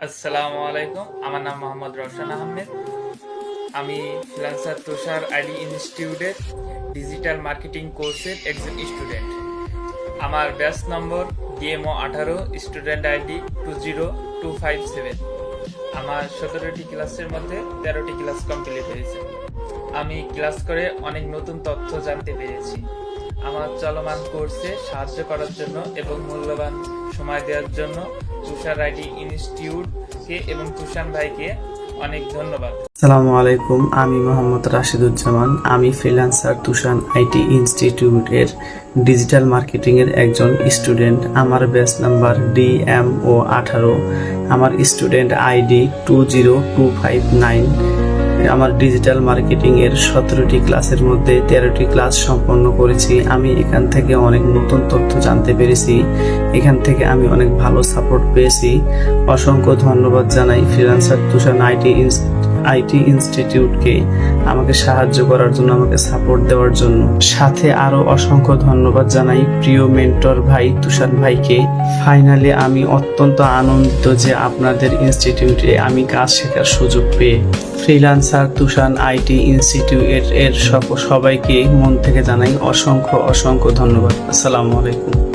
আসসালামু আলাইকুম। আমার নাম মোহাম্মদ রওশন আহমেদ। আমি ফ্রিল্যান্সার তুষার আইডি ইনস্টিটিউটের ডিজিটাল মার্কেটিং কোর্সের একজন স্টুডেন্ট। আমার batch number DMO 18, student ID 20257। আমার 17টি ক্লাসের মধ্যে 13টি ক্লাস কমপ্লিট হয়েছে। আমি ক্লাস করে অনেক নতুন তথ্য জানতে পেরেছি। আমার চলমান কোর্সে সাহায্য করার জন্য এবং মূল্যবান সময় দেওয়ার জন্য তুষার আইডি ইনস্টিটিউটকে এবং তুষান ভাইকে অনেক ধন্যবাদ। আসসালামু আলাইকুম, আমি মোহাম্মদ রাশিদুজ্জামান। আমি ফ্রিল্যান্সার তুষান আইটি ইনস্টিটিউটের ডিজিটাল মার্কেটিং এর একজন স্টুডেন্ট। আমার ব্যাচ নাম্বার ডিএমও 18। আমার স্টুডেন্ট আইডি 20259। আমার ডিজিটাল মার্কেটিং এর 17টি ক্লাসের মধ্যে 13টি ক্লাস সম্পন্ন করেছি। আমি এখান থেকে অনেক নতুন তথ্য জানতে পেরেছি। এখান থেকে আমি অনেক ভালো সাপোর্ট পেয়েছি। অসংখ্য ধন্যবাদ জানাই ফ্রিল্যান্সার তুষান আইটি ইনস্টিটিউটকে আমাকে সাহায্য করার জন্য, আমাকে সাপোর্ট দেওয়ার জন্য। সাথে আরো অসংখ্য ধন্যবাদ জানাই প্রিয় মেন্টর ভাই তুষার ভাইকে। ফাইনালি আমি অত্যন্ত আনন্দিত যে আপনাদের ইনস্টিটিউটে আমি কাজ শেখার সুযোগ পেয়ে। ফ্রিল্যান্সার তুষান আইটি ইনস্টিটিউট এর সবাইকে মন থেকে জানাই অসংখ্য ধন্যবাদ। আসসালামু আলাইকুম।